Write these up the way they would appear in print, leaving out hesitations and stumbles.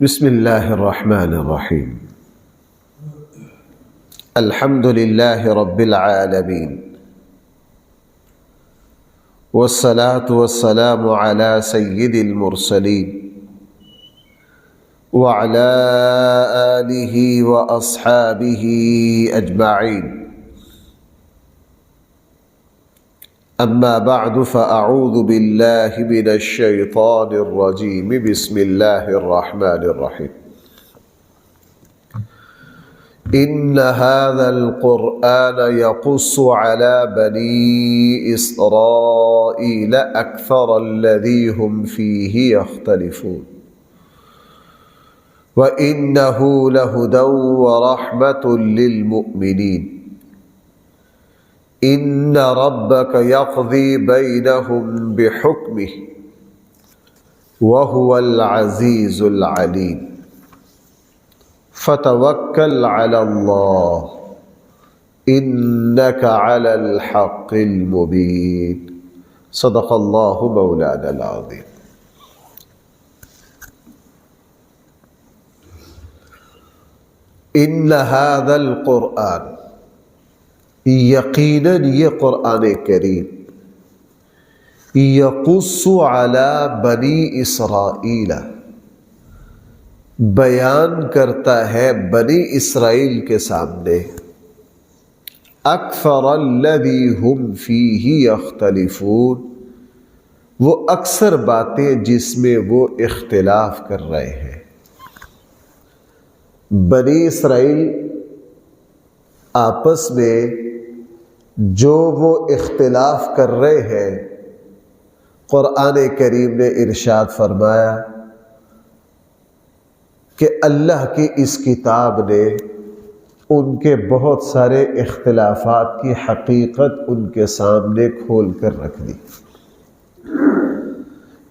بسم اللہ الرحمن الرحیم الحمد للہ رب العالمین والصلاة والسلام علی سید المرسلین وعلی آلہ واصحابہ اجمعین اما بعد فاعوذ باللہ من الشیطان الرجیم بسم اللہ الرحمن الرحیم ان هذا القرآن يقص على بني إسرائيل أكثر الذي هم فيه يختلفون وإنه لهدى ورحمة للمؤمنين ان ربك يقضي بينهم بحكمه وهو العزيز العليم فتوكل على الله انك على الحق المبين صدق الله مولانا العظيم. ان هذا القرآن، یقیناً یہ قرآن کریم، یقص علی بنی اسرائیل، بیان کرتا ہے بنی اسرائیل کے سامنے، اکثر الذی ہم فیہ یختلفون، وہ اکثر باتیں جس میں وہ اختلاف کر رہے ہیں. بنی اسرائیل آپس میں جو وہ اختلاف کر رہے ہیں، قرآن کریم نے ارشاد فرمایا کہ اللہ کی اس کتاب نے ان کے بہت سارے اختلافات کی حقیقت ان کے سامنے کھول کر رکھ دی.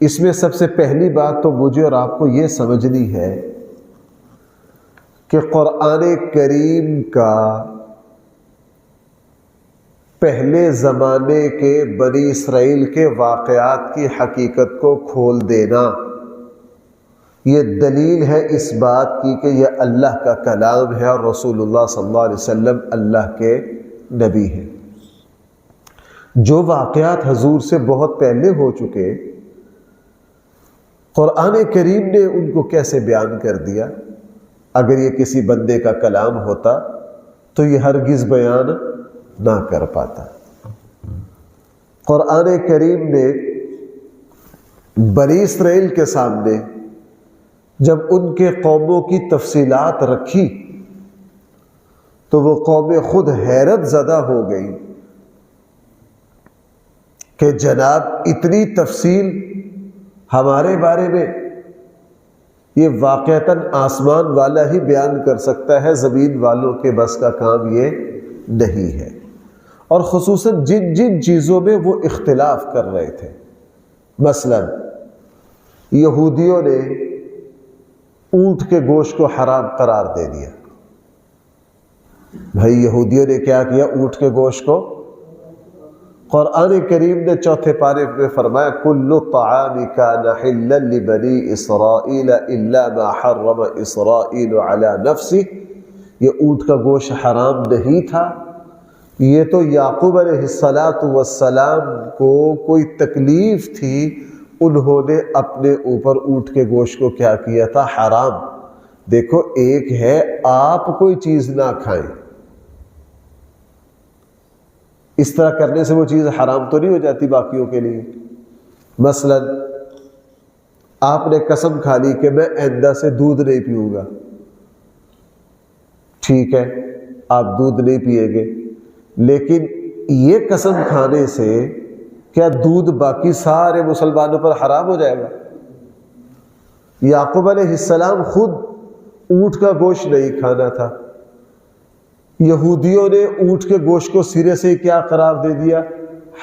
اس میں سب سے پہلی بات تو مجھے اور آپ کو یہ سمجھنی ہے کہ قرآن کریم کا پہلے زمانے کے بنی اسرائیل کے واقعات کی حقیقت کو کھول دینا، یہ دلیل ہے اس بات کی کہ یہ اللہ کا کلام ہے اور رسول اللہ صلی اللہ علیہ وسلم اللہ کے نبی ہیں. جو واقعات حضور سے بہت پہلے ہو چکے، قرآن کریم نے ان کو کیسے بیان کر دیا؟ اگر یہ کسی بندے کا کلام ہوتا تو یہ ہرگز بیان نہ کر پاتا. قرآن کریم نے بنی اسرائیل کے سامنے جب ان کے قوموں کی تفصیلات رکھی تو وہ قومیں خود حیرت زدہ ہو گئی کہ جناب اتنی تفصیل ہمارے بارے میں، یہ واقعتاً آسمان والا ہی بیان کر سکتا ہے، زمین والوں کے بس کا کام یہ نہیں ہے. اور خصوصاً جن جن چیزوں میں وہ اختلاف کر رہے تھے، مثلا یہودیوں نے اونٹ کے گوشت کو حرام قرار دے دیا. بھائی یہودیوں نے کیا کیا؟ اونٹ کے گوشت کو قرآن کریم نے چوتھے پارے میں فرمایا کل الطعام کان حلا لبنی اسرائیل الا ما حرم اسرائیل علی نفسہ. یہ اونٹ کا گوشت حرام نہیں تھا، یہ تو یعقوب علیہ السلام کو کوئی تکلیف تھی، انہوں نے اپنے اوپر اونٹ کے گوشت کو کیا کیا تھا؟ حرام. دیکھو، ایک ہے آپ کوئی چیز نہ کھائیں، اس طرح کرنے سے وہ چیز حرام تو نہیں ہو جاتی باقیوں کے لیے. مثلا آپ نے قسم کھا لی کہ میں آئندہ سے دودھ نہیں پیوں گا، ٹھیک ہے، آپ دودھ نہیں پیئیں گے، لیکن یہ قسم کھانے سے کیا دودھ باقی سارے مسلمانوں پر حرام ہو جائے گا؟ یعقوب علیہ السلام خود اونٹ کا گوشت نہیں کھانا تھا، یہودیوں نے اونٹ کے گوشت کو سرے سے کیا قرار دے دیا؟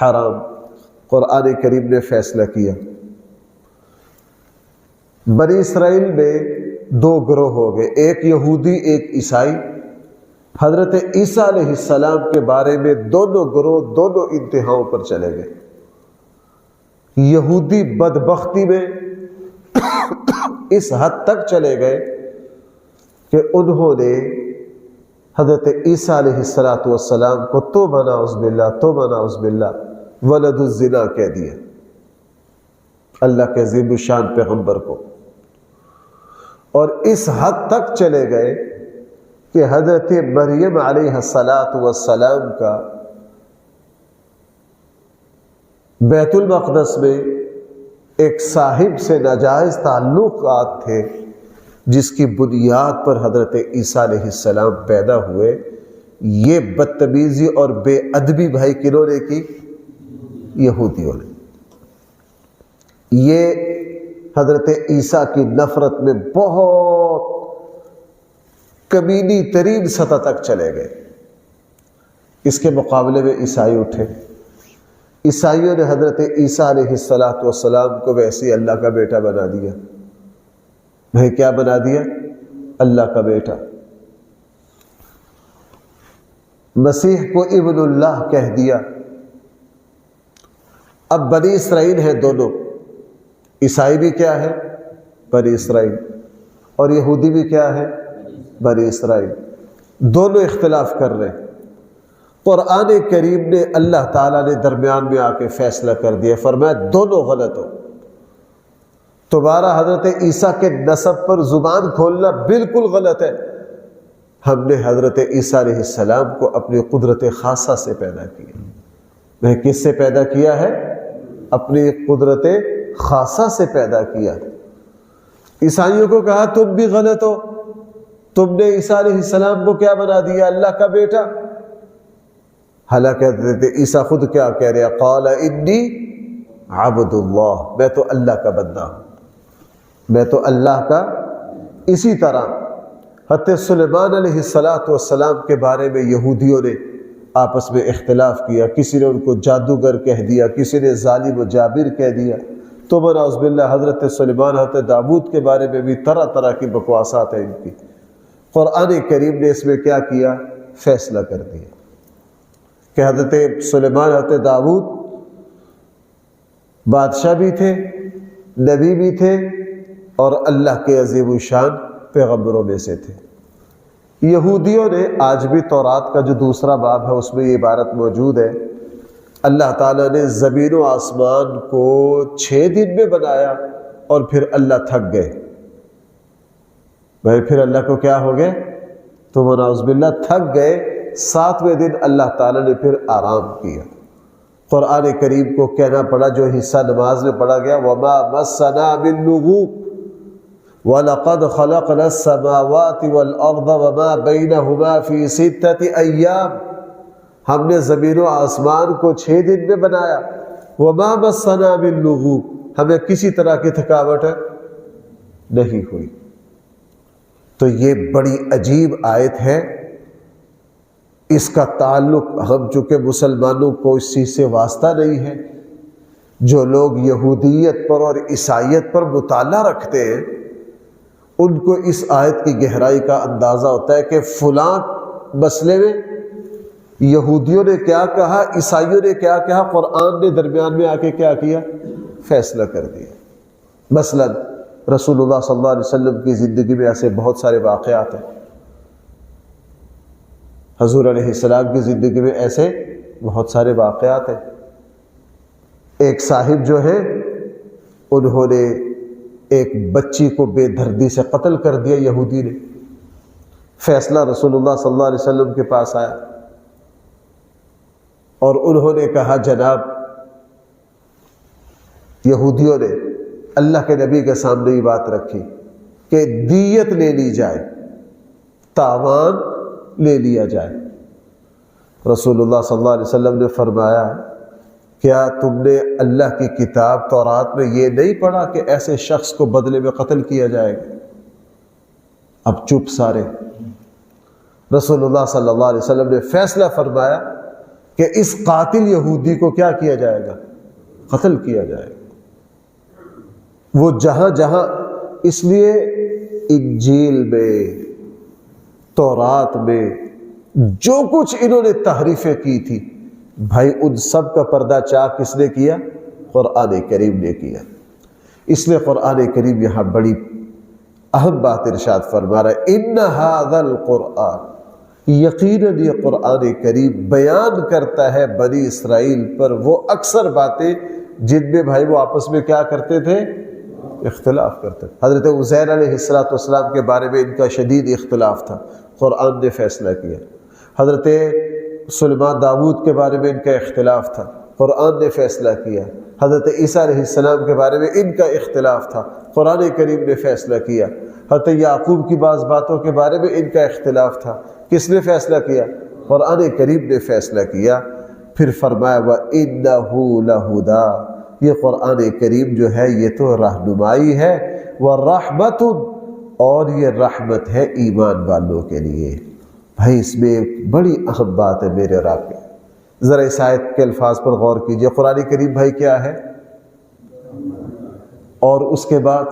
حرام. قرآن کریم نے فیصلہ کیا. بنی اسرائیل میں دو گروہ ہو گئے، ایک یہودی ایک عیسائی. حضرت عیسیٰ علیہ السلام کے بارے میں دونوں گروہ دونوں انتہاؤں پر چلے گئے. یہودی بدبختی میں اس حد تک چلے گئے کہ انہوں نے حضرت عیسیٰ علیہ السلام کو توبہ نعوذ باللہ ولد الزنا کہہ دیا، اللہ کے عظیم الشان پیغمبر کو۔ اور اس حد تک چلے گئے کہ حضرت مریم علیہ السلام کا بیت المقدس میں ایک صاحب سے ناجائز تعلقات تھے، جس کی بنیاد پر حضرت عیسیٰ علیہ السلام پیدا ہوئے۔ یہ بدتمیزی اور بے ادبی بھائی کنہوں نے کی؟ یہودیوں نے۔ یہ حضرت عیسیٰ کی نفرت میں بہت کمینی ترین سطح تک چلے گئے۔ اس کے مقابلے میں عیسائی اٹھے۔ عیسائیوں نے حضرت عیسیٰ علیہ السلام کو ویسے اللہ کا بیٹا بنا دیا۔ بھائی کیا بنا دیا؟ اللہ کا بیٹا۔ مسیح کو ابن اللہ کہہ دیا۔ اب بنی اسرائیل ہیں دونوں، عیسائی بھی کیا ہے؟ بنی اسرائیل، اور یہودی بھی کیا ہے؟ بنی اسرائیل۔ دونوں اختلاف کر رہے ہیں۔ قرآن کریم نے اللہ تعالیٰ نے درمیان میں آ کے فیصلہ کر دیا، فرمایا دونوں غلط ہو۔ تمہارا حضرت عیسیٰ کے نسب پر زبان کھولنا بالکل غلط ہے۔ ہم نے حضرت عیسیٰ علیہ السلام کو اپنی قدرت خاصہ سے پیدا کیا۔ میں کس سے پیدا کیا ہے؟ اپنی قدرت خاصہ سے پیدا کیا۔ عیسائیوں کو کہا تم بھی غلط ہو، تم نے عیسیٰ علیہ السلام کو کیا بنا دیا؟ اللہ کا بیٹا۔ حالانکہ حضرت عیسیٰ خود کیا کہہ رہے ہیں؟ قال انی عبد اللہ، میں تو اللہ کا بندہ ہوں، میں تو اللہ کا۔ اسی طرح حضرت سلیمان علیہ السلام کے بارے میں یہودیوں نے آپس میں اختلاف کیا۔ کسی نے ان کو جادوگر کہہ دیا، کسی نے ظالم و جابر کہہ دیا۔ تو نعوذ باللہ حضرت سلیمان، حضرت داؤد کے بارے میں بھی طرح طرح کی بکواسات ہیں ان کی۔ قرآن کریم نے اس میں کیا کیا؟ فیصلہ کر دیا کہ حضرت سلیمان، حضرت داؤد بادشاہ بھی تھے، نبی بھی تھے، اور اللہ کے عظیم الشان پیغمبروں میں سے تھے۔ یہودیوں نے آج بھی تورات کا جو دوسرا باب ہے اس میں یہ عبارت موجود ہے، اللہ تعالیٰ نے زمین و آسمان کو 6 دن میں بنایا اور پھر اللہ تھک گئے۔ بھائی پھر اللہ کو کیا ہو گئے؟ تو نعوذ باللہ تھک گئے۔ 7ویں دن اللہ تعالیٰ نے پھر آرام کیا۔ قرآن کریم کو کہنا پڑا جو حصہ نماز میں پڑھا گیا، وَمَا مَسَّنَا مِن لُغُوبٍ وَلَقَدْ خَلَقْنَا السَّمَاوَاتِ وَالْأَرْضَ وَمَا بَيْنَهُمَا فِي 6 أَيَّامٍ، ہم نے زمین و آسمان کو 6 دن میں بنایا۔ وَمَا مَسَّنَا مِن لُغُوبٍ، ہمیں کسی طرح کی تھکاوٹ نہیں ہوئی۔ تو یہ بڑی عجیب آیت ہے۔ اس کا تعلق ہم چونکہ مسلمانوں کو اس چیز سے واسطہ نہیں ہے، جو لوگ یہودیت پر اور عیسائیت پر مطالعہ رکھتے ہیں ان کو اس آیت کی گہرائی کا اندازہ ہوتا ہے کہ فلاں مسئلے میں یہودیوں نے کیا کہا، عیسائیوں نے کیا کہا، قرآن نے درمیان میں آ کے کیا کیا؟ فیصلہ کر دیا۔ مثلا رسول اللہ صلی اللہ علیہ وسلم کی زندگی میں ایسے بہت سارے واقعات ہیں، حضور علیہ السلام کی زندگی میں ایسے بہت سارے واقعات ہیں۔ ایک صاحب جو ہے انہوں نے ایک بچی کو بے دردی سے قتل کر دیا، یہودی نے۔ فیصلہ رسول اللہ صلی اللہ علیہ وسلم کے پاس آیا اور انہوں نے کہا جناب، یہودیوں نے اللہ کے نبی کے سامنے یہ بات رکھی کہ دیت لے لی جائے، تاوان لے لیا جائے۔ رسول اللہ صلی اللہ علیہ وسلم نے فرمایا کیا تم نے اللہ کی کتاب تورات میں یہ نہیں پڑھا کہ ایسے شخص کو بدلے میں قتل کیا جائے گا؟ اب چپ سارے۔ رسول اللہ صلی اللہ علیہ وسلم نے فیصلہ فرمایا کہ اس قاتل یہودی کو کیا کیا جائے گا؟ قتل کیا جائے گا۔ وہ جہاں جہاں، اس لیے انجیل میں، تورات میں جو کچھ انہوں نے تحریفیں کی تھی، بھائی ان سب کا پردہ چاک کس نے کیا؟ قرآن کریم نے کیا۔ اس لیے قرآن کریم یہاں بڑی اہم بات ارشاد فرما رہا ہے، ان ھذا القرآن، یقیناً یہ قرآن کریم بیان کرتا ہے بنی اسرائیل پر وہ اکثر باتیں جن میں بھائی وہ آپس میں کیا کرتے تھے، اختلاف کرتے تھے۔ حضرت عزیر علیہ السلام کے بارے میں ان کا شدید اختلاف تھا، قرآن نے فیصلہ کیا۔ حضرت سلیمان داؤد کے بارے میں ان کا اختلاف تھا، قرآن نے فیصلہ کیا۔ حضرت عیسیٰ علیہ السلام کے بارے میں ان کا اختلاف تھا، قرآن کریم نے فیصلہ کیا۔ حضرت یعقوب کی بعض باتوں کے بارے میں ان کا اختلاف تھا، کس نے فیصلہ کیا؟ قرآن کریم نے فیصلہ کیا۔ پھر فرمایا وَإِنَّهُ لَهُدًى، یہ قرآن کریم جو ہے یہ تو رہنمائی ہے، وَرَحْمَةٌ، اور یہ رحمت ہے ایمان والوں کے لیے۔ بھائی اس میں ایک بڑی اہم بات ہے میرے اور آپ کے، ذرا اس آیت کے الفاظ پر غور کیجئے۔ قرآن کریم بھائی کیا ہے، اور اس کے بعد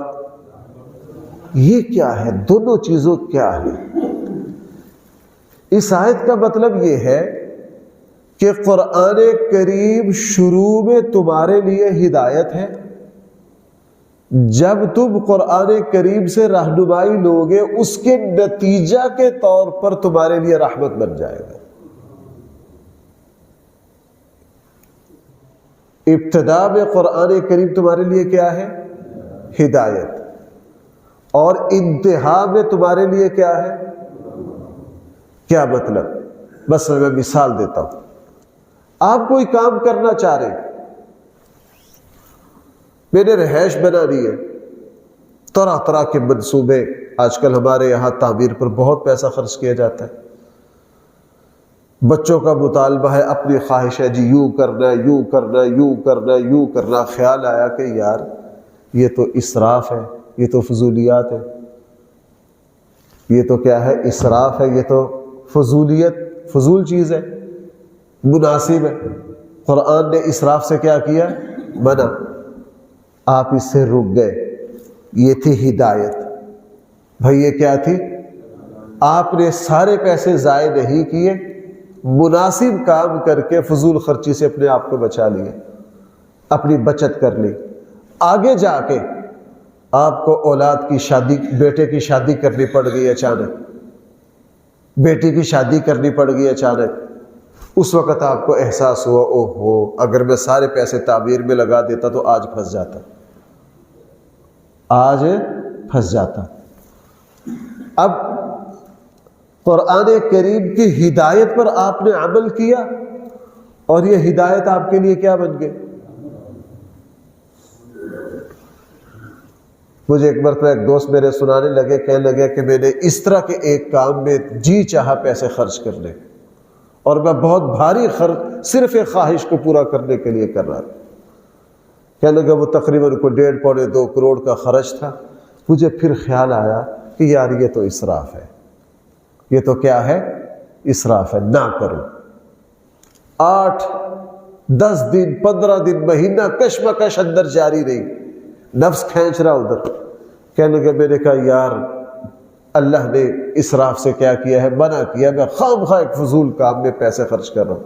یہ کیا ہے، دونوں چیزوں کیا ہے؟ اس آیت کا مطلب یہ ہے کہ قرآن کریم شروع میں تمہارے لیے ہدایت ہے، جب تم قرآن کریم سے رہنمائی لوگے اس کے نتیجہ کے طور پر تمہارے لیے رحمت بن جائے گا۔ ابتدا میں قرآن کریم تمہارے لیے کیا ہے، ہدایت، اور انتہا میں تمہارے لیے کیا ہے، کیا مطلب؟ بس میں مثال دیتا ہوں۔ آپ کوئی کام کرنا چاہ رہے ہیں، میں نے رہائش بنانی ہے، طرح طرح کے منصوبے، آج کل ہمارے یہاں تعمیر پر بہت پیسہ خرچ کیا جاتا ہے، بچوں کا مطالبہ ہے، اپنی خواہش ہے جی یوں کرنا ہے، یوں کرنا ہے، یوں کرنا ہے، یوں کرنا۔ خیال آیا کہ یار یہ تو اسراف ہے، یہ تو فضولیات ہے، یہ تو کیا ہے، اسراف ہے، یہ تو فضولیت، فضول چیز ہے، مناسب ہے۔ قرآن نے اسراف سے کیا کیا، منع۔ آپ اس سے رک گئے، یہ تھی ہدایت۔ بھائی یہ کیا تھی، آپ نے سارے پیسے ضائع نہیں کیے، مناسب کام کر کے فضول خرچی سے اپنے آپ کو بچا لیے، اپنی بچت کر لی۔ آگے جا کے آپ کو اولاد کی شادی، بیٹے کی شادی کرنی پڑ گئی اچانک، بیٹی کی شادی کرنی پڑ گئی اچانک۔ اس وقت آپ کو احساس ہوا او ہو، اگر میں سارے پیسے تعمیر میں لگا دیتا تو آج پھنس جاتا، آج پھنس جاتا۔ اب قرآن کریم کی ہدایت پر آپ نے عمل کیا، اور یہ ہدایت آپ کے لیے کیا بن گئی؟ مجھے ایک مرتبہ ایک دوست میرے سنانے لگے، کہنے لگے کہ میں نے اس طرح کے ایک کام میں جی چاہا پیسے خرچ کرنے، اور میں بہت بھاری خرچ صرف ایک خواہش کو پورا کرنے کے لیے کر رہا تھا۔ کہنے لگا وہ تقریباً کوئی 1.5 پونے 2 کروڑ کا خرچ تھا۔ مجھے پھر خیال آیا کہ یار یہ تو اسراف ہے، یہ تو کیا ہے، اسراف ہے، نہ کرو۔ 8 10 دن 15 دن مہینہ کشمکش اندر جاری رہی، نفس کھینچ رہا ادھر۔ کہنے لگا، میں نے کہا یار اللہ نے اسراف سے کیا کیا ہے، منع کیا، میں خام خواہ ایک فضول کام میں پیسے خرچ کر رہا ہوں۔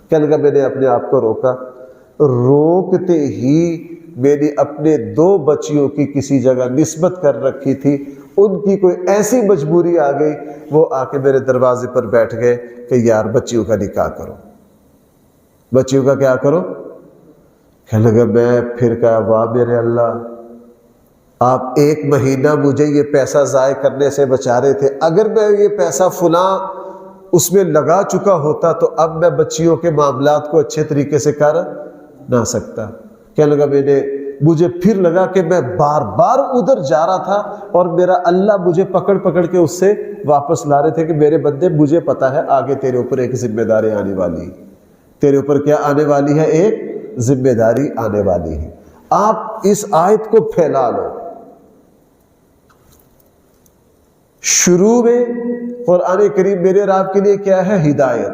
کہنے لگا میں نے اپنے آپ کو روکا، روکتے ہی میں نے اپنے 2 بچیوں کی کسی جگہ نسبت کر رکھی تھی، ان کی کوئی ایسی مجبوری آ گئی، وہ آ کے میرے دروازے پر بیٹھ گئے کہ یار بچیوں کا نکاح کرو، بچیوں کا کیا کرو۔ کہنے لگا، میں پھر کہا واہ میرے اللہ، آپ 1 مہینہ مجھے یہ پیسہ ضائع کرنے سے بچا رہے تھے، اگر میں یہ پیسہ فلاں اس میں لگا چکا ہوتا تو اب میں بچیوں کے معاملات کو اچھے طریقے سے کر نہ سکتا۔ کہنے لگا مجھے پھر لگا کہ میں بار بار ادھر جا رہا تھا، اور میرا اللہ مجھے پکڑ پکڑ کے اس سے واپس لا رہے تھے کہ میرے بندے مجھے پتا ہے آگے تیرے اوپر ایک ذمہ داری آنے والی ہے، تیرے اوپر کیا آنے والی ہے، ایک ذمہ داری آنے والی ہے۔ آپ اس آیت کو پھیلا لو۔ شروع میں قرآن کریم میرے اور آپ کے لیے کیا ہے، ہدایت۔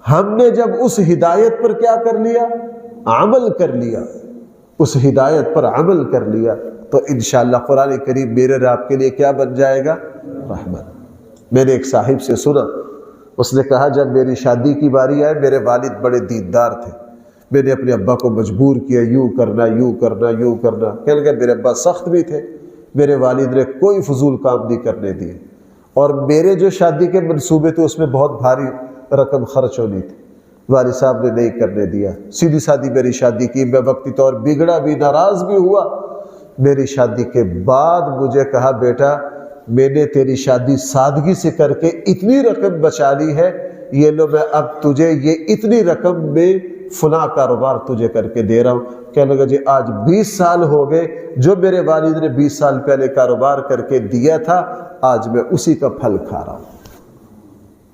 ہم نے جب اس ہدایت پر کیا کر لیا، عمل کر لیا، اس ہدایت پر عمل کر لیا، تو انشاءاللہ قرآن کریم میرے اور آپ کے لیے کیا بن جائے گا، رحمت۔ میں نے ایک صاحب سے سنا، اس نے کہا جب میری شادی کی باری آئے، میرے والد بڑے دیندار تھے، میں نے اپنے ابا کو مجبور کیا یوں کرنا یوں کرنا یوں کرنا. کہنے لگا میرے ابا سخت بھی تھے, میرے والد نے کوئی فضول کام نہیں کرنے دیے, اور میرے جو شادی کے منصوبے تھے اس میں بہت بھاری رقم خرچ ہونی تھی, والد صاحب نے نہیں کرنے دیا. سیدھی سادی میری شادی کی. میں وقتی طور بگڑا بھی, ناراض بھی ہوا. میری شادی کے بعد مجھے کہا بیٹا میں نے تیری شادی سادگی سے کر کے اتنی رقم بچا لی ہے, یہ لو میں اب تجھے یہ اتنی رقم میں فلاں کاروبار تجھے کر کے دے رہا ہوں. کہنے لگا جی آج 20 سال ہو گئے, جو میرے والد نے 20 سال پہلے کاروبار کر کے دیا تھا آج میں اسی کا پھل کھا رہا ہوں.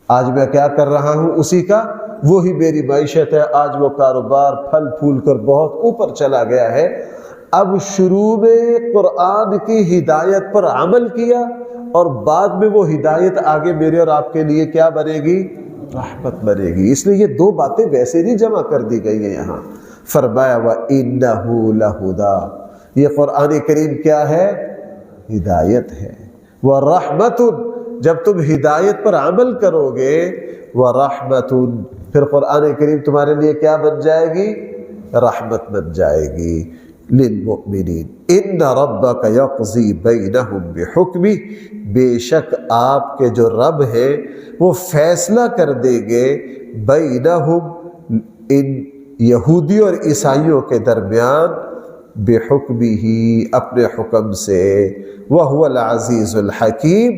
آج میں کیا کر رہا ہوں, اسی کا, وہی میری معیشت ہے. آج وہ کاروبار پھل پھول کر بہت اوپر چلا گیا ہے. اب شروع میں قرآن کی ہدایت پر عمل کیا, اور بعد میں وہ ہدایت آگے میرے اور آپ کے لیے کیا بنے گی, رحمت بنے گی. اس لیے یہ دو باتیں ویسے نہیں جمع کر دی گئی ہیں یہاں. فرمایا وَإِنَّهُ لَهُدًى, یہ قرآن کریم کیا ہے, ہدایت ہے. وَرَحْمَةٌ, جب تم ہدایت پر عمل کرو گے, وَرَحْمَةٌ, پھر قرآن کریم تمہارے لیے کیا بن جائے گی, رحمت بن جائے گی. للمؤمنین ان ربک یقضی بینہم بحکمہ, بے شک آپ کے جو رب ہے وہ فیصلہ کر دیں گے بینہم, ان یہودی اور عیسائیوں کے درمیان, بحکمہ, اپنے حکم سے. وہو العزیز الحکیم,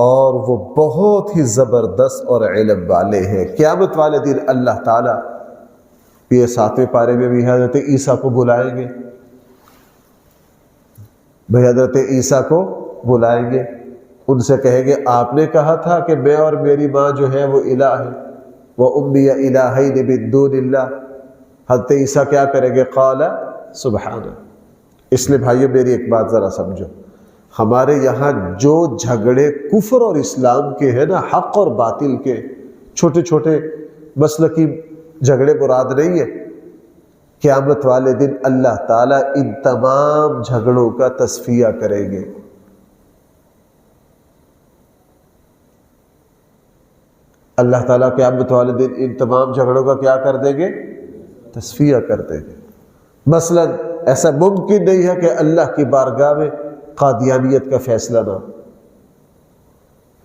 اور وہ بہت ہی زبردست اور علم والے ہیں. قیامت والے دن اللہ تعالیٰ, یہ 7ویں پارے میں بھی حضرت عیسیٰ کو بلائیں گے. بھئی حضرت عیسیٰ کو بلائیں گے, ان سے کہیں گے آپ نے کہا تھا کہ میں اور میری ماں جو ہے وہ الہ ہے, وَأُمِّيَ إِلَٰهَيْنِ مِن دُونِ اللَّهِ. حضرت عیسیٰ کیا کریں گے, قَالَ سُبْحَانَ. اس لیے بھائیو میری ایک بات ذرا سمجھو, ہمارے یہاں جو جھگڑے کفر اور اسلام کے ہیں نا, حق اور باطل کے, چھوٹے چھوٹے مسلکی جھگڑے مراد نہیں ہے. قیامت والے دن اللہ تعالیٰ ان تمام جھگڑوں کا تصفیہ کریں گے. اللہ تعالیٰ قیامت والے دن ان تمام جھگڑوں کا کیا کر دیں گے, تصفیہ کر دیں گے. مثلا ایسا ممکن نہیں ہے کہ اللہ کی بارگاہ میں قادیانیت کا فیصلہ نہ ہو.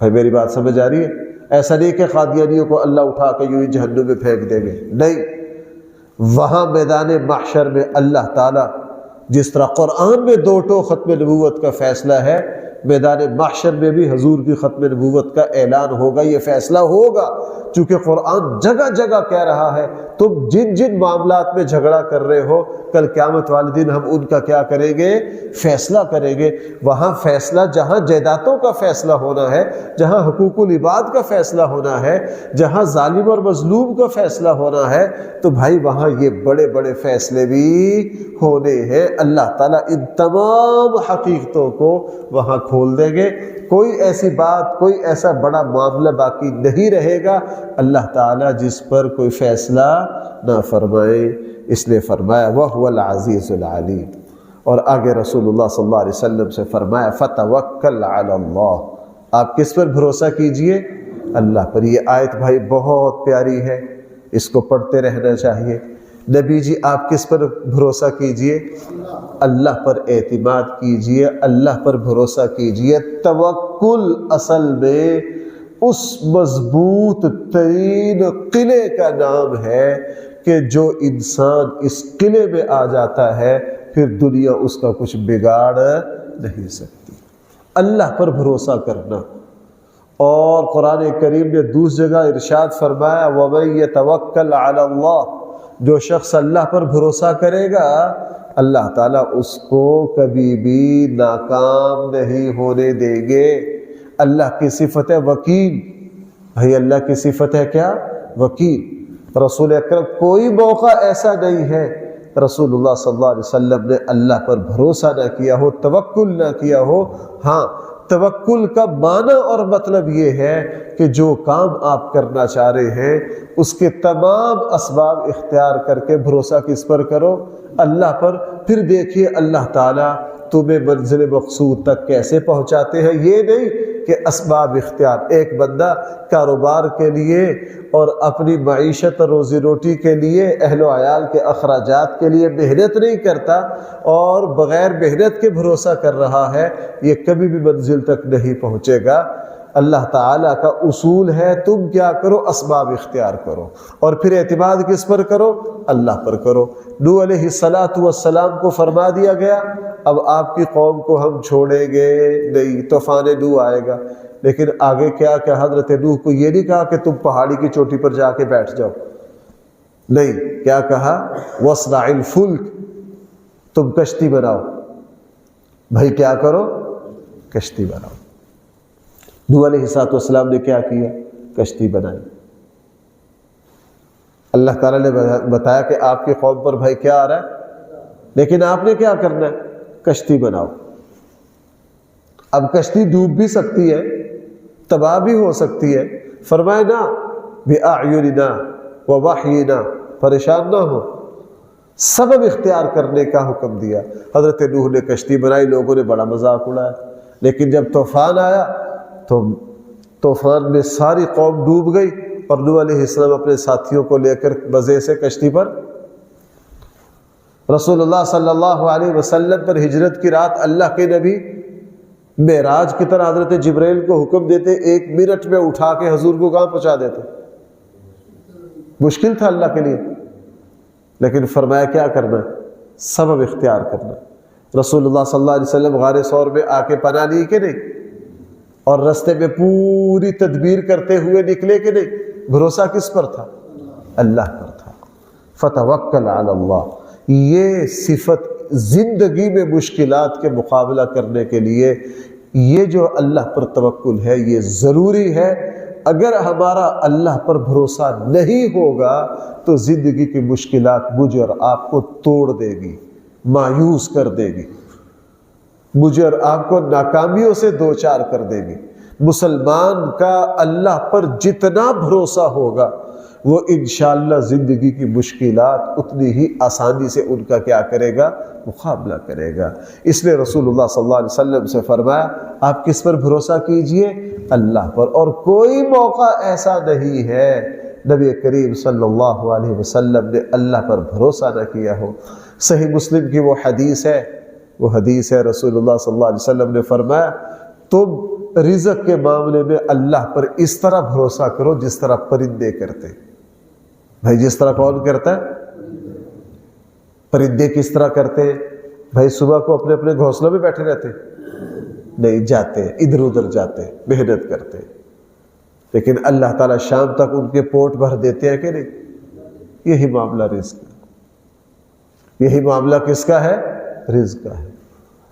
بھائی میری بات سمجھ آ رہی ہے؟ ایسا نہیں کہ قادیانیوں کو اللہ اٹھا کے یوں ہی جہنم میں پھینک دیں گے, نہیں. وہاں میدان محشر میں اللہ تعالیٰ, جس طرح قرآن میں 2 ٹوک ختم نبوت کا فیصلہ ہے, میدان محشر میں بھی حضور کی ختم نبوت کا اعلان ہوگا. یہ فیصلہ ہوگا چونکہ قرآن جگہ جگہ کہہ رہا ہے تم جن جن معاملات میں جھگڑا کر رہے ہو, کل قیامت والے دن ہم ان کا کیا کریں گے, فیصلہ کریں گے. وہاں فیصلہ, جہاں جائیدادوں کا فیصلہ ہونا ہے, جہاں حقوق العباد کا فیصلہ ہونا ہے, جہاں ظالم اور مظلوم کا فیصلہ ہونا ہے, تو بھائی وہاں یہ بڑے بڑے فیصلے بھی ہونے ہیں. اللہ تعالیٰ ان تمام حقیقتوں کو وہاں کھول دیں گے. کوئی ایسی بات, کوئی ایسا بڑا معاملہ باقی نہیں رہے گا اللہ تعالیٰ جس پر کوئی فیصلہ نہ فرمائے. اس لیے فرمایا وَهُوَ الْعَزِيزُ الْعَلِيمُ. اور آگے رسول اللہ صلی اللہ علیہ وسلم سے فرمایا فَتَوَكَّلْ عَلَى اللَّهِ, آپ کس پر بھروسہ کیجئے, اللہ پر. یہ آیت بھائی بہت پیاری ہے, اس کو پڑھتے رہنا چاہیے. نبی جی آپ کس پر بھروسہ کیجئے, اللہ پر اعتماد کیجئے, اللہ پر بھروسہ کیجئے. توکل اصل میں اس مضبوط ترین قلعے کا نام ہے کہ جو انسان اس قلعے میں آ جاتا ہے پھر دنیا اس کا کچھ بگاڑ نہیں سکتی. اللہ پر بھروسہ کرنا. اور قرآن کریم نے دوسری جگہ ارشاد فرمایا وَمَن يَتَوَكَّلْ عَلَى اللَّهِ, جو شخص اللہ پر بھروسہ کرے گا اللہ تعالیٰ اس کو کبھی بھی ناکام نہیں ہونے دیں گے. اللہ کی صفت ہے وکیل. بھائی اللہ کی صفت ہے کیا, وکیل. رسول اکرم کوئی موقع ایسا نہیں ہے رسول اللہ صلی اللہ علیہ وسلم نے اللہ پر بھروسہ نہ کیا ہو, توکل نہ کیا ہو. ہاں توکل کا معنی اور مطلب یہ ہے کہ جو کام آپ کرنا چاہ رہے ہیں اس کے تمام اسباب اختیار کر کے بھروسہ کس پر کرو, اللہ پر. پھر دیکھیے اللہ تعالیٰ تمہیں منزل مقصود تک کیسے پہنچاتے ہیں، یہ نہیں کہ اسباب اختیار. ایک بندہ کاروبار کے لیے اور اپنی معیشت اور روزی روٹی کے لیے، اہل و عیال کے اخراجات کے لیے محنت نہیں کرتا اور بغیر محنت کے بھروسہ کر رہا ہے، یہ کبھی بھی منزل تک نہیں پہنچے گا. اللہ تعالیٰ کا اصول ہے تم کیا کرو، اسباب اختیار کرو، اور پھر اعتماد کس پر کرو؟ اللہ پر کرو. نوح علیہ السلام کو فرما دیا گیا اب آپ کی قوم کو ہم چھوڑیں گے نہیں، طوفان نوح آئے گا. لیکن آگے کیا کہ حضرت نوح کو یہ نہیں کہا کہ تم پہاڑی کی چوٹی پر جا کے بیٹھ جاؤ، نہیں، کیا کہا؟ وَاصْنَعِ الْفُلْكَ، تم کشتی بناؤ. بھائی کیا کرو؟ کشتی بناؤ. نوح علیہ السلام نے کیا کیا؟ کشتی بنائی. اللہ تعالیٰ نے بتایا کہ آپ کی قوم پر بھائی کیا آ رہا ہے، لیکن آپ نے کیا کرنا ہے؟ کشتی بناؤ. اب کشتی ڈوب بھی سکتی ہے، تباہ بھی ہو سکتی ہے. فرمائے نا بِأَعْيُنِنَا وَوَحْيِنَا، پریشان نہ ہو، سبب اختیار کرنے کا حکم دیا. حضرت نوح نے کشتی بنائی، لوگوں نے بڑا مذاق اڑایا. لیکن جب طوفان آیا تو طوفان میں ساری قوم ڈوب گئی اور نوح علیہ السلام اپنے ساتھیوں کو لے کر مزے سے کشتی پر. رسول اللہ صلی اللہ علیہ وسلم پر ہجرت کی رات اللہ کے نبی معراج کی طرح حضرت جبرائیل کو حکم دیتے، 1 منٹ میں اٹھا کے حضور کو کہاں پہنچا دیتے. مشکل تھا اللہ کے لیے، لیکن فرمایا کیا کرنا؟ سبب اختیار کرنا. رسول اللہ صلی اللہ علیہ وسلم غار ثور میں آ کے پناہ لی کہ نہیں، اور رستے میں پوری تدبیر کرتے ہوئے نکلے کہ نہیں؟ بھروسہ کس پر تھا؟ اللہ پر تھا. فتوکل علی اللہ، یہ صفت زندگی میں مشکلات کے مقابلہ کرنے کے لیے، یہ جو اللہ پر توکل ہے یہ ضروری ہے. اگر ہمارا اللہ پر بھروسہ نہیں ہوگا تو زندگی کی مشکلات مجھے اور آپ کو توڑ دے گی، مایوس کر دے گی، مجھے اور آپ کو ناکامیوں سے دوچار کر دے گی. مسلمان کا اللہ پر جتنا بھروسہ ہوگا وہ انشاءاللہ زندگی کی مشکلات اتنی ہی آسانی سے ان کا کیا کرے گا؟ مقابلہ کرے گا. اس لیے رسول اللہ صلی اللہ علیہ وسلم سے فرمایا آپ کس پر بھروسہ کیجئے؟ اللہ پر. اور کوئی موقع ایسا نہیں ہے نبی کریم صلی اللہ علیہ وسلم نے اللہ پر بھروسہ نہ کیا ہو. صحیح مسلم کی وہ حدیث ہے رسول اللہ صلی اللہ علیہ وسلم نے فرمایا تم رزق کے معاملے میں اللہ پر اس طرح بھروسہ کرو جس طرح پرندے کرتے. بھائی جس طرح کون کرتا ہے؟ پرندے کس طرح کرتے ہیں؟ بھائی صبح کو اپنے اپنے گھونسلوں میں بیٹھے رہتے نہیں، جاتے ادھر ادھر جاتے، محنت کرتے. لیکن اللہ تعالیٰ شام تک ان کے پیٹ بھر دیتے ہیں کہ نہیں؟ یہی معاملہ رزق کا، یہی معاملہ کس کا ہے؟ رزق کا ہے.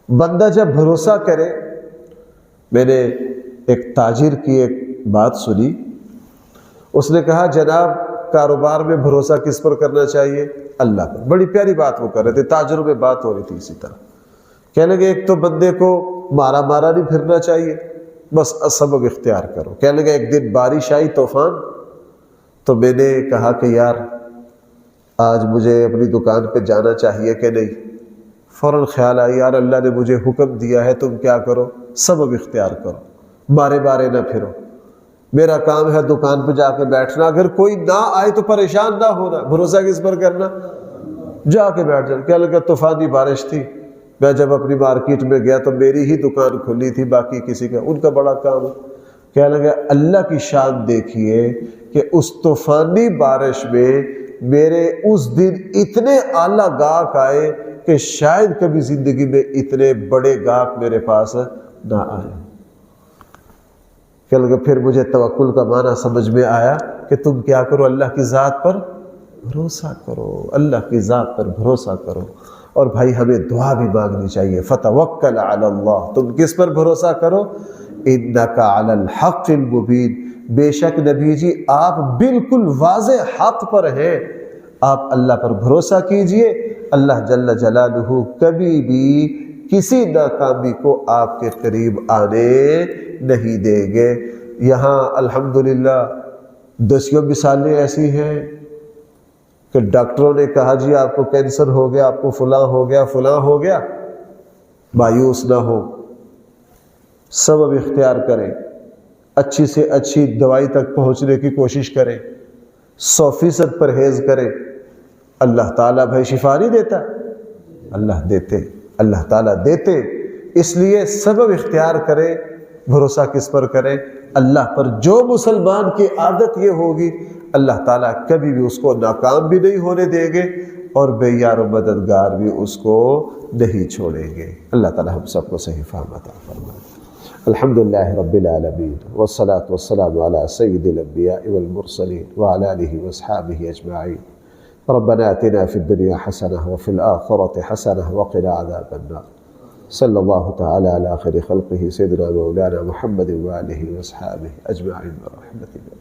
بندہ جب بھروسہ کرے، میں نے ایک تاجر کی ایک بات سنی، اس نے کہا جناب کاروبار میں بھروسہ کس پر کرنا چاہیے؟ اللہ پر. بڑی پیاری بات وہ کر رہے تھے، تاجروں میں بات ہو رہی تھی اسی طرح. کہنے لگے ایک تو بندے کو مارا نہیں پھرنا چاہیے، بس سبب اختیار کرو. کہنے لگے ایک دن بارش آئی، طوفان، تو میں نے کہا کہ یار آج مجھے اپنی دکان پہ جانا چاہیے کہ نہیں. فوراً خیال آیا یار اللہ نے مجھے حکم دیا ہے تم کیا کرو؟ سبب اختیار کرو، بارے نہ پھرو. میرا کام ہے دکان پہ جا کے بیٹھنا، اگر کوئی نہ آئے تو پریشان نہ ہونا، بھروسہ کس پر کرنا؟ جا کے بیٹھ جانا. کیا لگا طوفانی بارش تھی، میں جب اپنی مارکیٹ میں گیا تو میری ہی دکان کھلی تھی، باقی کسی کا، ان کا بڑا کام ہے. کیا لگا اللہ کی شان دیکھیے کہ اس طوفانی بارش میں میرے اس دن اتنے اعلیٰ گاہک آئے کہ شاید کبھی زندگی میں اتنے بڑے گاہک میرے پاس نہ آئے. کہ پھر مجھے توکل کا معنی سمجھ میں آیا کہ تم کیا کرو؟ اللہ کی ذات پر بھروسہ کرو، اللہ کی ذات پر بھروسہ کرو. اور بھائی ہمیں دعا بھی مانگنی چاہیے. فتوکل علی اللہ، تم کس پر بھروسہ کرو؟ انک علی الحق المبین، بے شک نبی جی آپ بالکل واضح حق پر ہیں، آپ اللہ پر بھروسہ کیجئے. اللہ جل جلالہ کبھی بھی کسی ناکامی کو آپ کے قریب آنے نہیں دیں گے. یہاں الحمدللہ دسیوں مثالیں ایسی ہیں کہ ڈاکٹروں نے کہا جی آپ کو کینسر ہو گیا، آپ کو فلاں ہو گیا، فلاں ہو گیا، مایوس نہ ہو، سبب اختیار کریں، اچھی سے اچھی دوائی تک پہنچنے کی کوشش کریں، 100% پرہیز کریں۔ اللہ تعالیٰ بھائی شفا نہیں دیتا، اللہ دیتے، اللہ تعالیٰ دیتے، اس لیے سبب اختیار کریں۔ بھروسہ کس پر کریں؟ اللہ پر۔ جو مسلمان کی عادت یہ ہوگی اللہ تعالیٰ کبھی بھی اس کو ناکام بھی نہیں ہونے دیں گے اور بے یار و مددگار بھی اس کو نہیں چھوڑیں گے۔ اللہ تعالیٰ ہم سب کو صحیح فہم عطا فرمائے۔ الحمدللہ رب العالمین والصلاة والسلام علی سید الانبیاء والمرسلین وعلی آلہ واصحابہ اجمعین۔ ربنا آتنا فی الدنیا حسنہ وفی الآخرۃ حسنہ وقنا عذاب النار۔ صلی اللہ تعالی علی خیر خلقہ سیدنا مولانا محمد وآلہ واصحابہ اجمعین برحمتہ۔